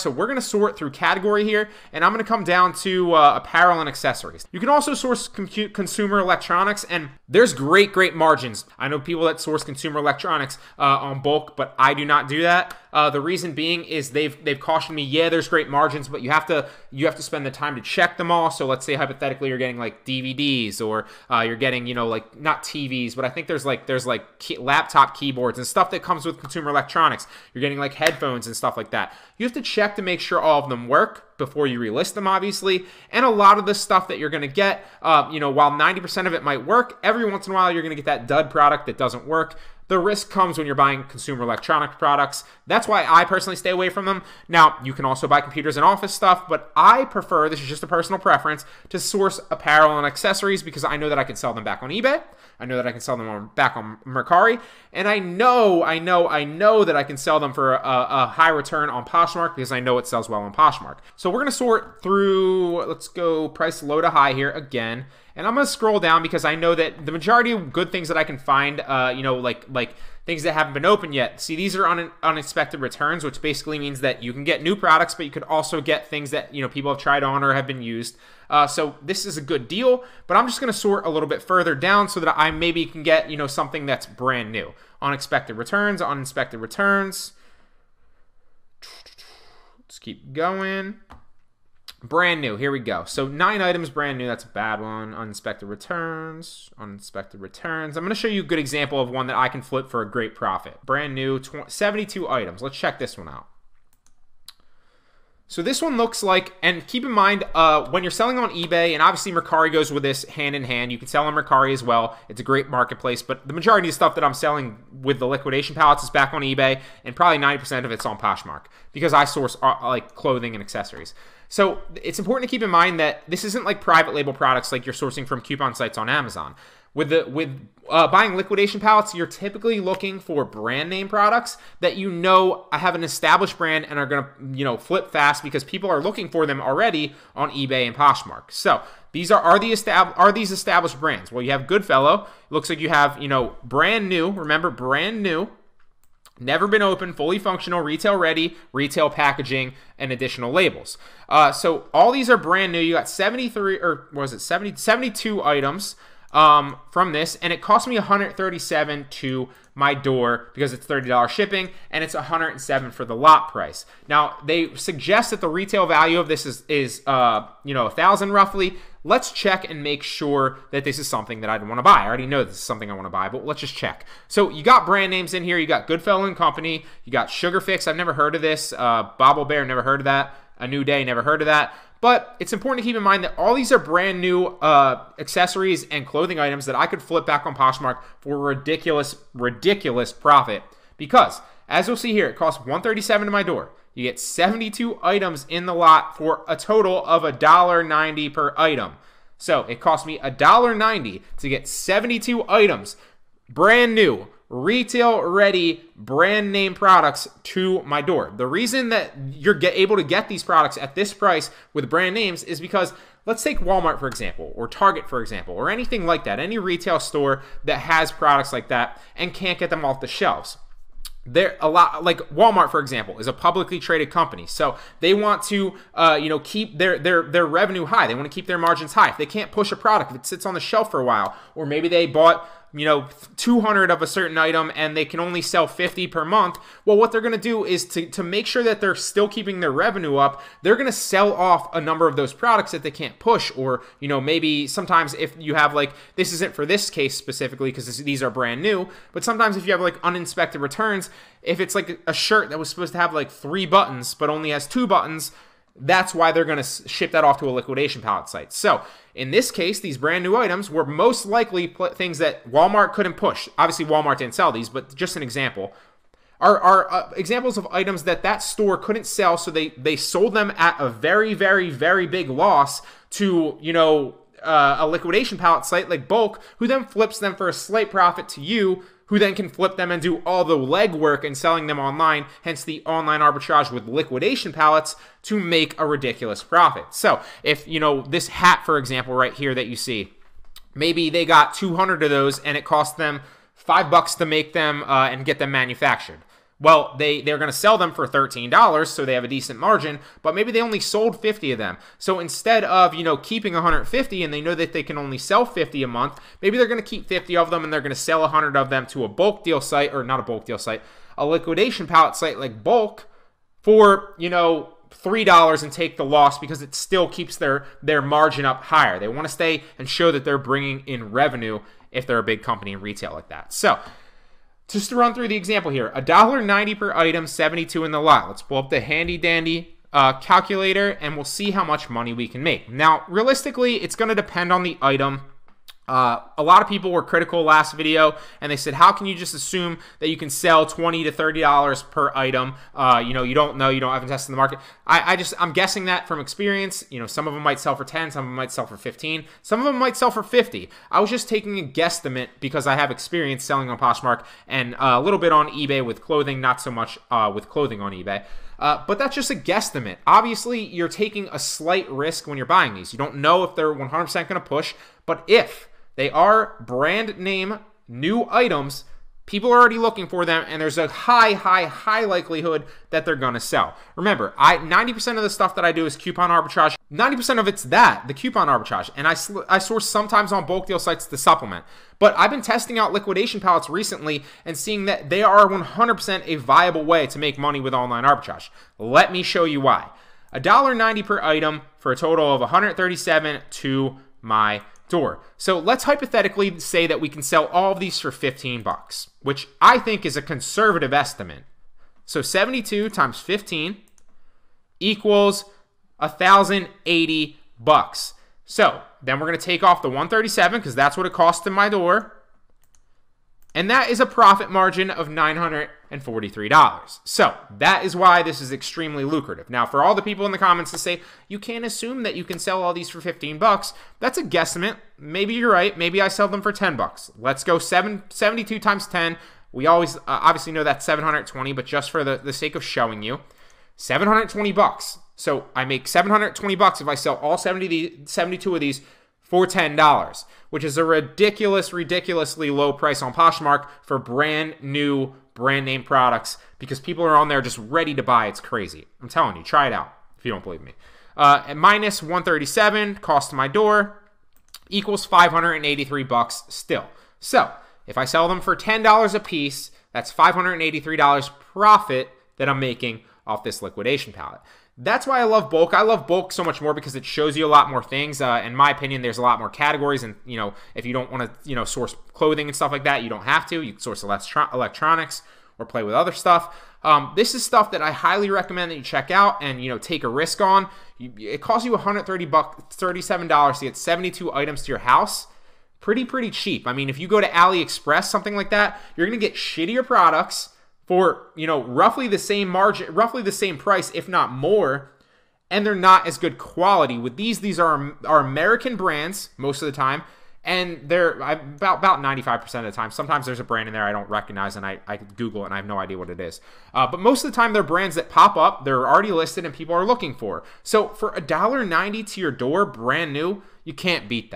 So we're going to sort through category here, and I'm going to come down to apparel and accessories. You can also source consumer electronics, and there's great margins. I know people that source consumer electronics on bulk, but I do not do that. The reason being is they've cautioned me, yeah, there's great margins, but you have to spend the time to check them all. So let's say hypothetically you're getting like DVDs, or you're getting, you know, like not TVs, but I think there's laptop keyboards and stuff that comes with consumer electronics. You're getting like headphones and stuff like that. You have to check to make sure all of them work before you relist them, obviously. And a lot of the stuff that you're going to get, you know, while 90% of it might work, every once in a while you're going to get that dud product that doesn't work. The risk comes when you're buying consumer electronic products. That's why I personally stay away from them. Now, you can also buy computers and office stuff, but I prefer, this is just a personal preference, to source apparel and accessories because I know that I can sell them back on eBay. I know that I can sell them back on Mercari. And I know that I can sell them for a high return on Poshmark because I know it sells well on Poshmark. So we're going to sort through, let's go price low to high here again. And I'm going to scroll down because I know that the majority of good things that I can find, you know, like things that haven't been opened yet. See, these are unexpected returns, which basically means that you can get new products, but you could also get things that, you know, people have tried on or have been used. So this is a good deal, but I'm just going to sort a little bit further down so that I maybe can get, you know, something that's brand new. Unexpected returns, uninspected returns. Let's keep going. Brand new, here we go. So 9 items brand new, that's a bad one. Uninspected returns, uninspected returns. I'm going to show you a good example of one that I can flip for a great profit. Brand new, 72 items. Let's check this one out. So this one looks like, and keep in mind, when you're selling on eBay, and obviously Mercari goes with this hand in hand, you can sell on Mercari as well. It's a great marketplace, but the majority of the stuff that I'm selling with the liquidation pallets is back on eBay, and probably 90% of it's on Poshmark because I source like clothing and accessories. So it's important to keep in mind that this isn't like private label products like you're sourcing from coupon sites on Amazon. With buying liquidation pallets, you're typically looking for brand name products that you know have an established brand and are going to, you know, flip fast because people are looking for them already on eBay and Poshmark. So these are these established brands? Well, you have Goodfellow. It looks like you have, you know, brand new. Remember, brand new. Never been open, fully functional, retail ready, retail packaging, and additional labels. So all these are brand new. You got 73, or was it 72 items from this, and it cost me $137 to my door because it's $30 shipping, and it's $107 for the lot price. Now, they suggest that the retail value of this is you know, $1,000 roughly. Let's check and make sure that this is something that I want to buy. I already know this is something I want to buy, but let's just check. So you got brand names in here. You got Goodfellow & Company. You got Sugar Fix. I've never heard of this. Bobble Bear, never heard of that. A New Day, never heard of that. But it's important to keep in mind that all these are brand new accessories and clothing items that I could flip back on Poshmark for a ridiculous profit. Because, as you'll see here, it costs $137 to my door. You get 72 items in the lot for a total of $1.90 per item. So it cost me $1.90 to get 72 items, brand new, retail ready, brand name products to my door. The reason that you're able to get these products at this price with brand names is because, let's take Walmart, for example, or Target, for example, or anything like that, any retail store that has products like that and can't get them off the shelves. They're a lot like Walmart, for example, is a publicly traded company, so they want to, you know, keep their revenue high. They want to keep their margins high. If they can't push a product, if it sits on the shelf for a while, or maybe they bought, you know, 200 of a certain item and they can only sell 50 per month. Well, what they're going to do is to make sure that they're still keeping their revenue up, they're going to sell off a number of those products that they can't push. Or, you know, maybe sometimes if you have like, this isn't for this case specifically because these are brand new, but sometimes if you have like uninspected returns, if it's like a shirt that was supposed to have like 3 buttons but only has 2 buttons, that's why they're going to ship that off to a liquidation pallet site. So in this case, these brand new items were most likely things that Walmart couldn't push. Obviously, Walmart didn't sell these, but just an example. Are examples of items that store couldn't sell, so they sold them at a very, very, very big loss to, you know, a liquidation pallet site like Bulk, who then flips them for a slight profit to you, who then can flip them and do all the legwork in selling them online, hence the online arbitrage with liquidation pallets to make a ridiculous profit. So if, you know, this hat, for example, right here that you see, maybe they got 200 of those and it cost them $5 to make them and get them manufactured. Well, they're going to sell them for $13, so they have a decent margin, but maybe they only sold 50 of them. So instead of, keeping 150 and they know that they can only sell 50 a month, maybe they're going to keep 50 of them and they're going to sell 100 of them to a bulk deal site, or not a bulk deal site, a liquidation pallet site like Bulk for, $3 and take the loss, because it still keeps their margin up higher. They want to stay and show that they're bringing in revenue if they're a big company in retail like that. So just to run through the example here, $1.90 per item, 72 in the lot. Let's pull up the handy dandy calculator and we'll see how much money we can make. Now, realistically, it's going to depend on the item. A lot of people were critical last video and they said, how can you just assume that you can sell $20 to $30 per item? You don't know, you haven't tested the market. I'm guessing that from experience. Some of them might sell for 10, some of them might sell for 15, some of them might sell for 50. I was just taking a guesstimate because I have experience selling on Poshmark and a little bit on eBay with clothing, not so much with clothing on eBay. But that's just a guesstimate. Obviously, you're taking a slight risk when you're buying these. You don't know if they're 100% going to push, but if they are brand name new items, people are already looking for them, and there's a high likelihood that they're going to sell. Remember, 90% of the stuff that I do is coupon arbitrage. 90% of it's the coupon arbitrage, and I source sometimes on bulk deal sites to supplement. But I've been testing out liquidation pallets recently and seeing that they are 100% a viable way to make money with online arbitrage. Let me show you why. $1.90 per item for a total of $137 to my door. So let's hypothetically say that we can sell all of these for 15 bucks, which I think is a conservative estimate. So 72 times 15 equals 1,080 bucks. So then we're going to take off the 137 because that's what it costs in my door. And that is a profit margin of $943. So that is why this is extremely lucrative. Now, for all the people in the comments to say, you can't assume that you can sell all these for 15 bucks, that's a guesstimate. Maybe you're right. Maybe I sell them for 10 bucks. Let's go 72 times 10. We always obviously know that's 720, but just for the sake of showing you, 720 bucks. So I make 720 bucks if I sell all 72 of these for $10, which is a ridiculously low price on Poshmark for brand new, brand name products, because people are on there just ready to buy. It's crazy. I'm telling you, try it out if you don't believe me. And minus 137 cost to my door equals 583 bucks still. So if I sell them for $10 a piece, that's $583 profit that I'm making off this liquidation pallet. That's why I love bulk. I love bulk so much more because it shows you a lot more things. In my opinion, there's a lot more categories, and if you don't want to source clothing and stuff like that, you don't have to. You can source electronics or play with other stuff. This is stuff that I highly recommend that you check out and take a risk on. It costs you $37 to get 72 items to your house. Pretty cheap. I mean, if you go to AliExpress, something like that, you're gonna get shittier products for roughly the same margin, roughly the same price, if not more, and they're not as good quality. With these are American brands most of the time, and they're about 95% of the time. Sometimes there's a brand in there I don't recognize, and I Google it and I have no idea what it is. But most of the time they're brands that pop up, they're already listed, and people are looking for. So for $1.90 to your door, brand new, you can't beat that.